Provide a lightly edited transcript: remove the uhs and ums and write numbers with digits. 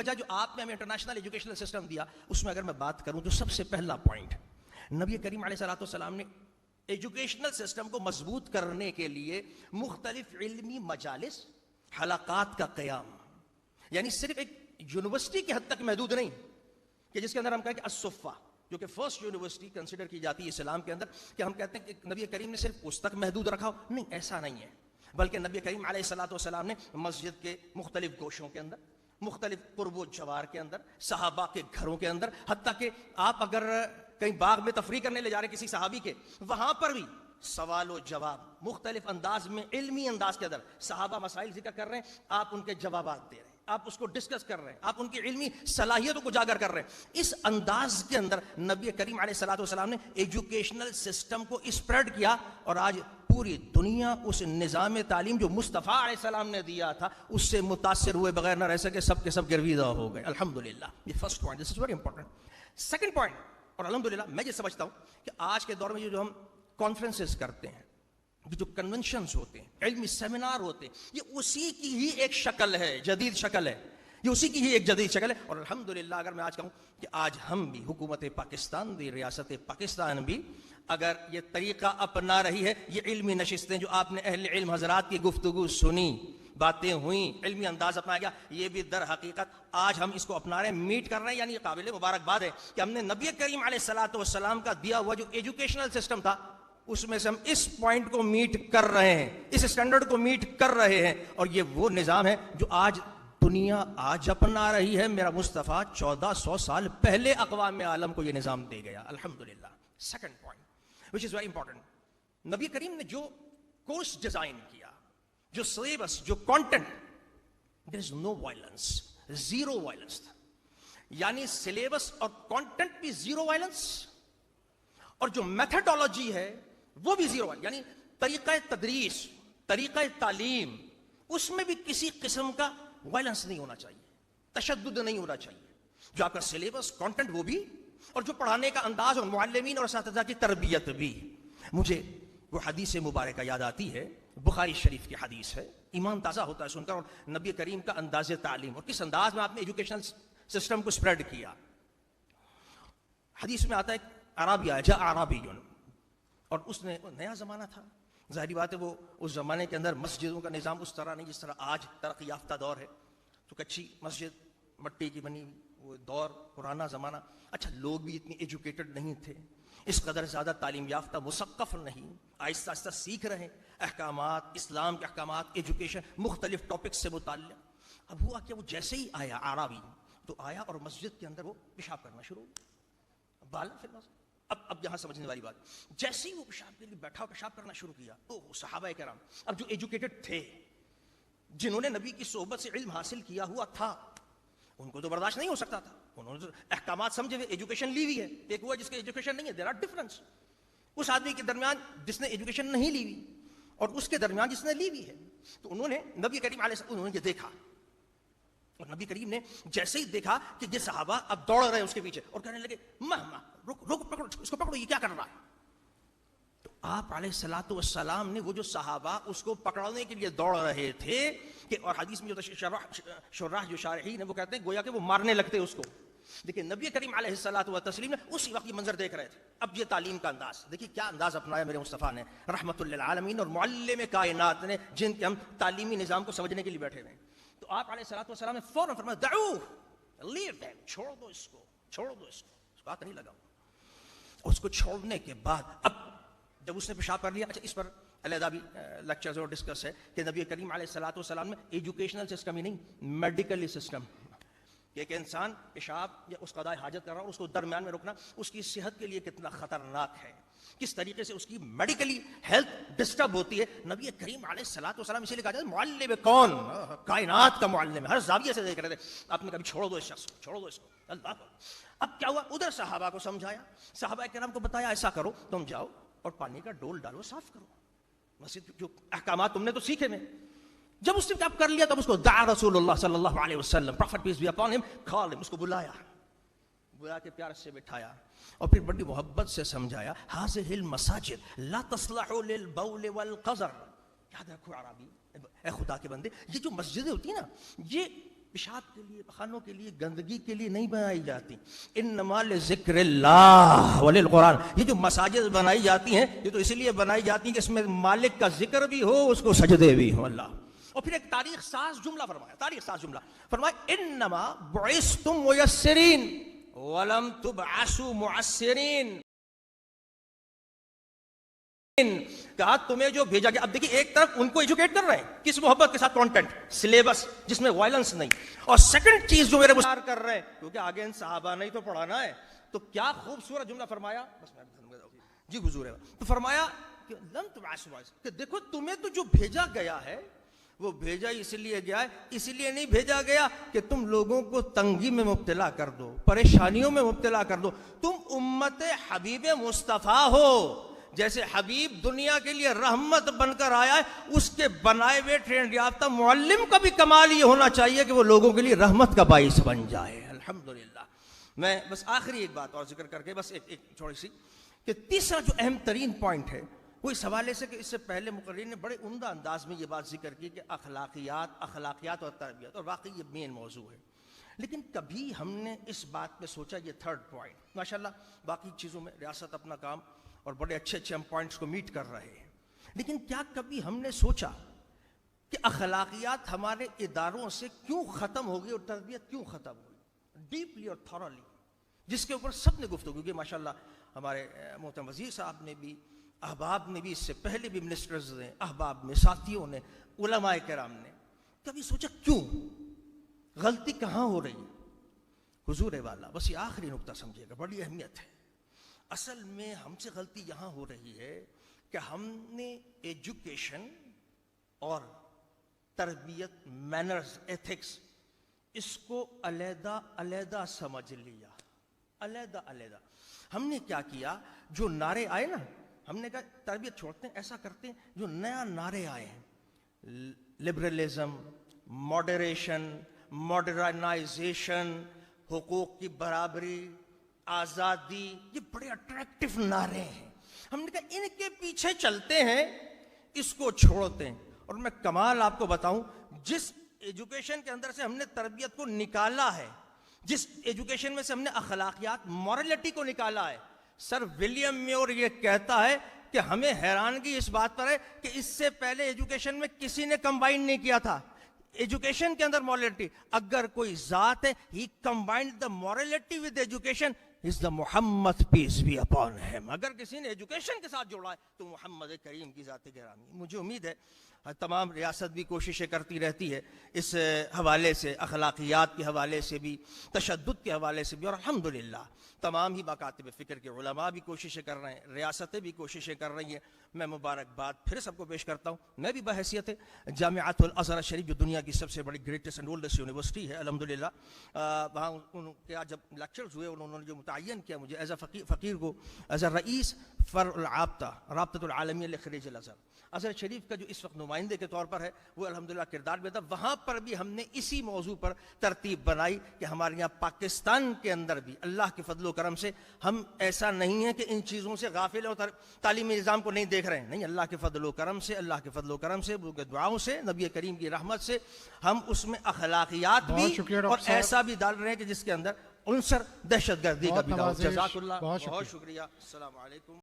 جائے جو آپ نے ہمیں انٹرنیشنل ایجوکیشنل سسٹم دیا، اس میں اگر میں بات کروں تو سب سے پہلا پوائنٹ، نبی کریم علیہ الصلوۃ والسلام نے ایجوکیشنل سسٹم کو مضبوط کرنے کے لیے مختلف علمی مجالس، حلقات کا قیام، یعنی صرف ایک یونیورسٹی کی حد تک محدود نہیں کہ جس کے اندر ہم کہیں کہ الصفہ، جو کہ فرسٹ یونیورسٹی کنسیڈر کی جاتی ہے اسلام کے اندر، کہ ہم کہتے ہیں کہ نبی کریم نے صرف اس تک محدود رکھا ہو، نہیں، ایسا نہیں ہے، بلکہ نبی کریم علیہ الصلوۃ والسلام نے مسجد کے مختلف گوشوں کے اندر، مختلف قرب و جوار کے اندر، صحابہ کے گھروں کے اندر، حتیٰ کہ آپ اگر کہیں باغ میں تفریح کرنے لے جا رہے کسی صحابی کے، وہاں پر بھی سوال و جواب مختلف انداز میں، علمی انداز کے اندر صحابہ مسائل ذکر کر رہے ہیں، آپ ان کے جوابات دے رہے ہیں، آپ اس کو ڈسکس کر رہے ہیں، آپ ان کی علمی صلاحیتوں کو اجاگر کر رہے ہیں۔ اس انداز کے اندر نبی کریم علیہ الصلوۃ والسلام نے ایجوکیشنل سسٹم کو اسپریڈ کیا، اور آج پوری دنیا اس نظام تعلیم جو مصطفیٰ علیہ السلام نے دیا تھا اس سے متاثر ہوئے بغیر نہ رہ سکے، سب کے سب گرویدہ ہو گئے، الحمدللہ۔ یہ first point, this is very important. Second point, اور الحمدللہ میں یہ سمجھتا ہوں کہ آج کے دور میں جو ہم کانفرنسز کرتے ہیں، جو کنونشنز ہوتے ہیں، علمی سیمینار ہوتے ہیں، یہ اسی کی ہی ایک شکل ہے، جدید شکل ہے، یہ اسی کی ہی ایک جدید شکل ہے۔ اور الحمدللہ اگر میں آج کہوں کہ آج ہم بھی، حکومت پاکستان بھی، ریاست پاکستان بھی اگر یہ طریقہ اپنا رہی ہے، یہ علمی نشستیں جو آپ نے اہل علم حضرات کی گفتگو سنی، باتیں ہوئیں، علمی انداز اپنایا گیا، یہ بھی در حقیقت آج ہم اس کو اپنا رہے ہیں، میٹ کر رہے ہیں، یعنی یہ قابل مبارکباد ہے کہ ہم نے نبی کریم علیہ الصلوۃ والسلام کا دیا ہوا جو ایجوکیشنل سسٹم تھا، اس میں سے ہم اس پوائنٹ کو میٹ کر رہے ہیں، اس اسٹینڈرڈ کو میٹ کر رہے ہیں، اور یہ وہ نظام ہے جو آج دنیا آج اپنا رہی ہے۔ میرا مصطفیٰ 1400 سال پہلے اقوام عالم کو یہ نظام دے گیا، الحمدللہ۔ Second point which is very important، نبی کریم نے جو کورس ڈیزائن کیا، جو سلیبس، جو content, there is no violence، zero violence تھا، یعنی سلیبس اور کانٹینٹ بھی زیرو وائلنس، اور جو میتھڈالوجی ہے وہ بھی زیرو وائلنس، یعنی طریقہ تدریس، طریقہ تعلیم، اس میں بھی کسی قسم کا وائلنس نہیں ہونا چاہیے، تشدد نہیں ہونا چاہیے، جو آپ کا سلیبس، کانٹینٹ وہ بھی، اور جو پڑھانے کا انداز، اور معلمین اور اساتذہ کی تربیت بھی۔ مجھے وہ حدیث مبارکہ یاد آتی ہے، بخاری شریف کی حدیث ہے، ایمان تازہ ہوتا ہے سن کر، اور نبی کریم کا انداز تعلیم اور کس انداز میں آپ نے ایجوکیشنل سسٹم کو سپریڈ کیا۔ حدیث میں آتا ہے عربی آیا، جاء عربی، اور اس نے نیا زمانہ تھا، ظاہری بات ہے وہ اس زمانے کے اندر مسجدوں کا نظام اس طرح نہیں جس طرح آج ترقی یافتہ دور ہے، تو کچی مسجد، مٹی کی بنی، وہ دور پرانا زمانہ۔ اچھا، لوگ بھی اتنے ایجوکیٹڈ نہیں تھے، اس قدر زیادہ تعلیم یافتہ، مثقف نہیں، آہستہ آہستہ سیکھ رہے ہیں احکامات، اسلام کے احکامات، ایجوکیشن، مختلف ٹاپکس سے متعلق۔ اب ہوا کہ وہ جیسے ہی آیا عربی، تو آیا اور مسجد کے اندر وہ پیشاب کرنا شروع ہوا، بالا فی الناس۔ اب یہاں سمجھنے والی بات، جیسے ہی وہ پیشاب کے لیے بیٹھا اور پیشاب کرنا شروع کیا، تو صحابہ کرام اب جو ایجوکیٹڈ تھے، جنہوں نے نبی کی صحبت سے علم حاصل کیا ہوا تھا، ان کو تو برداشت نہیں ہو سکتا تھا، انہوں نے احکامات سمجھے ہوئے، ایجوکیشن لی ہوئی ہے، ایک وہ جس کے ایجوکیشن نہیں ہے، دیر آر ڈفرنس، اس آدمی کے درمیان جس نے ایجوکیشن نہیں لی ہوئی اور اس کے درمیان جس نے لی ہوئی ہے۔ تو انہوں نے نبی کریم علیہ السلام، انہوں نے یہ دیکھا، اور نبی کریم نے جیسے ہی دیکھا کہ یہ صحابہ اب دوڑ رہے ہیں اس کے پیچھے اور کہنے لگے مہما، رک پکڑو اس کو، پکڑو، یہ کیا کر رہا ہے؟ تو آپ علیہ الصلوۃ والسلام نے وہ جو صحابہ اس کو پکڑنے کے لیے دوڑ رہے تھے، کہ اور حدیث میں جو شراح جو شارحین ہیں وہ کہتے ہیں گویا کہ وہ مارنے لگتے اس کو، دیکھیں نبی کریم علیہ الصلوۃ والتسلیم نے اسی وقت یہ منظر دیکھ رہے تھے۔ اب یہ تعلیم کا انداز دیکھیے، کیا انداز اپنایا میرے مصطفیٰ نے رحمت للعالمین اور معلم کائنات نے، جن کے ہم تعلیمی نظام کو سمجھنے کے لیے بیٹھے ہوئے ہیں۔ تو آپ علیہ الصلوۃ والسلام نے فوراً فرمایا دعوہ، لیو دیم، چھوڑ دو اس کو، چھوڑ دو اس کو، اس کو ہاتھ نہیں لگاؤ۔ اس کو چھوڑنے کے بعد اب جب اس نے پیشاب کر لیا، اچھا اس پر علیحدہ بھی لیکچرز اور ڈسکس ہے کہ نبی کریم علیہ الصلوۃ والسلام میں ایجوکیشنل سسٹم ہی نہیں، میڈیکلی سسٹم، کہ ایک انسان پیشاب یا اس قضاء حاجت کر رہا ہو، اس کو درمیان میں روکنا اس کی صحت کے لیے کتنا خطرناک ہے، کس طریقے سے اس کی میڈیکلی ہیلتھ ڈسٹرب ہوتی ہے۔ نبی کریم علیہ الصلوۃ والسلام اسی لیے کہا جاتا ہے معلم کون، کائنات کا معلم ہے، ہر زاویے سے دیکھ رہے تھے۔ آپ نے کبھی چھوڑ دو اس شخص کو، چھوڑ دو اس کو، اللہ کو۔ اب کیا ہوا، ادھر صحابہ کو سمجھایا، صحابہ کرام کو بتایا ایسا کرو، تم جاؤ اور پانی کا ڈول ڈالو، صاف کرو مسجد، جو احکامات تم نے تو سیکھے میں۔ جب اس نے کیا کر لیا، تب اس کو دعا رسول اللہ صلی اللہ علیہ وسلم، profit piece be upon him, کال ہم، اس کو بلایا، بلا کے پیار سے بٹھایا اور پھر بڑی محبت سے سمجھایا، ہذہ المساجد لا تصلح للبول والقذر۔ یاد رکھو عربی، اے خدا کے بندے، یہ جو مسجدیں ہوتی ہیں نا، یہ پیشاب کے لیے، خانوں کے لیے، گندگی کے لیے نہیں بنائی جاتی. انما لذکر اللہ وللقرآن. یہ جو مساجد بنائی جاتی ہیں یہ تو اس لیے بنائی جاتی ہیں کہ اس میں مالک کا ذکر بھی ہو، اس کو سجدے بھی ہوں اللہ. اور پھر ایک تاریخ ساز جملہ فرمایا، تاریخ ساز جملہ فرمایا انما بعثتم میسرین ولم تبعثوا معسرین. کہا تمہیں جو بھیجا گیا. اب دیکھیے ایک طرف ان کو ایجوکیٹ کر رہے ہیں کس محبت کے ساتھ، کانٹینٹ، سلیبس جس میں وائلنس نہیں. اور سیکنڈ چیز جو میرے مشار کر رہے ہیں کیونکہ آگے ان صحابہ نہیں تو پڑھانا ہے، تو کیا خوبصورت جملہ فرمایا. بس جی حضور ہے. تو فرمایا کہ لم تبعثوا، کہ دیکھو تمہیں تو جو بھیجا گیا ہے وہ بھیجا اس لیے گیا ہے، اس لیے نہیں بھیجا گیا کہ تم لوگوں کو تنگی میں مبتلا کر دو، پریشانیوں میں مبتلا کر دو. تم امت حبیب مصطفیٰ ہو. جیسے حبیب دنیا کے لیے رحمت بن کر آیا ہے، اس کے بنائے ہوئے ٹرینڈ یافتہ معلم کا بھی کمال یہ ہونا چاہیے کہ وہ لوگوں کے لیے رحمت کا باعث بن جائے. الحمدللہ. میں بس آخری ایک بات اور ذکر کر کے بس ایک چھوٹی سی، کہ تیسرا جو اہم ترین پوائنٹ ہے وہ اس حوالے سے کہ اس سے پہلے مقررین نے بڑے عمدہ انداز میں یہ بات ذکر کی کہ اخلاقیات اور تربیت، اور واقعی یہ مین موضوع ہے. لیکن کبھی ہم نے اس بات پہ سوچا، یہ تھرڈ پوائنٹ ماشاءاللہ باقی چیزوں میں ریاست اپنا کام اور بڑے اچھے ہم پوائنٹس کو میٹ کر رہے ہیں، لیکن کیا کبھی ہم نے سوچا کہ اخلاقیات ہمارے اداروں سے کیوں ختم ہو گئی اور تربیت کیوں ختم ہوئی، ڈیپلی اور تھورلی، جس کے اوپر سب نے گفتگو کی. ماشاءاللہ ہمارے محترم وزیر صاحب نے بھی، احباب نے بھی، اس سے پہلے بھی منسٹرز نے، احباب نے، ساتھیوں نے، علماء کرام نے. کبھی سوچا کیوں، غلطی کہاں ہو رہی ہے. حضور والا بس یہ آخری نقطہ سمجھے گا، بڑی اہمیت ہے. اصل میں ہم سے غلطی یہاں ہو رہی ہے کہ ہم نے ایجوکیشن اور تربیت، مینرز، ایتھکس، اس کو علیحدہ علیحدہ سمجھ لیا، علیحدہ علیحدہ. ہم نے کیا کیا، جو نعرے آئے نا، ہم نے کہا تربیت چھوڑتے ہیں، ایسا کرتے ہیں جو نیا نعرے آئے ہیں، لبرلزم، ماڈریشن، ماڈرنائزیشن، حقوق کی برابری، آزادی، یہ بڑے اٹریکٹیو نعرے ہیں. ہم نے کہا ان کے پیچھے چلتے ہیں، اس کو چھوڑتے ہیں. اور میں کمال آپ کو بتاؤں، جس ایجوکیشن کے اندر سے ہم نے تربیت کو نکالا ہے، جس ایجوکیشن میں سے ہم نے اخلاقیات، مورلٹی کو نکالا ہے، سر ولیم میور یہ کہتا ہے کہ ہمیں حیرانگی اس بات پر ہے کہ اس سے پہلے ایجوکیشن میں کسی نے کمبائن نہیں کیا تھا. ایجوکیشن کے اندر مورلٹی، اگر کوئی ذات ہے، he combined the morality with education, is the Muhammad peace be upon him. اگر کسی نے ایجوکیشن کے ساتھ جوڑا ہے تو محمد کریم کی ذات گرامی. مجھے امید ہے تمام ریاست بھی کوششیں کرتی رہتی ہے اس حوالے سے، اخلاقیات کے حوالے سے بھی، تشدد کے حوالے سے بھی، اور الحمدللہ تمام ہی مکاتب فکر کے علماء بھی کوششیں کر رہے ہیں، ریاستیں بھی کوششیں کر رہی ہیں. میں مبارکباد پھر سب کو پیش کرتا ہوں. میں بھی بحیثیت جامعۃ الازہر شریف، جو دنیا کی سب سے بڑی گریٹسٹ اینڈ اولڈسٹ یونیورسٹی ہے الحمدللہ، وہاں ان کے جب لیکچرز ہوئے انہوں نے جو متعین کیا مجھے ایز اے فقیر کو، ایز اے رئیس فرع العابطہ، رابطۃ العالمیہ لخریج الازہر، ازہر شریف کا جو اس وقت نمائندے کے طور پر ہے، وہ الحمدللہ کردار میں تھا. وہاں پر بھی ہم نے اسی موضوع پر ترتیب بنائی کہ ہمارے یہاں پاکستان کے اندر بھی اللہ کے فضل و کرم سے ہم ایسا نہیں ہے کہ ان چیزوں سے غافل ہیں اور تعلیمی نظام کو نہیں دیکھ رہے ہیں. نہیں، اللہ کے فضل و کرم سے، اللہ کے فضل و کرم سے، وہ دعاؤں سے، نبی کریم کی رحمت سے ہم اس میں اخلاقیات بھی اور ایسا بھی ڈال رہے ہیں کہ جس کے اندر عنصر دہشت گردی کا بھی ڈال. جزاک اللہ، بہت شکریہ. السلام علیکم.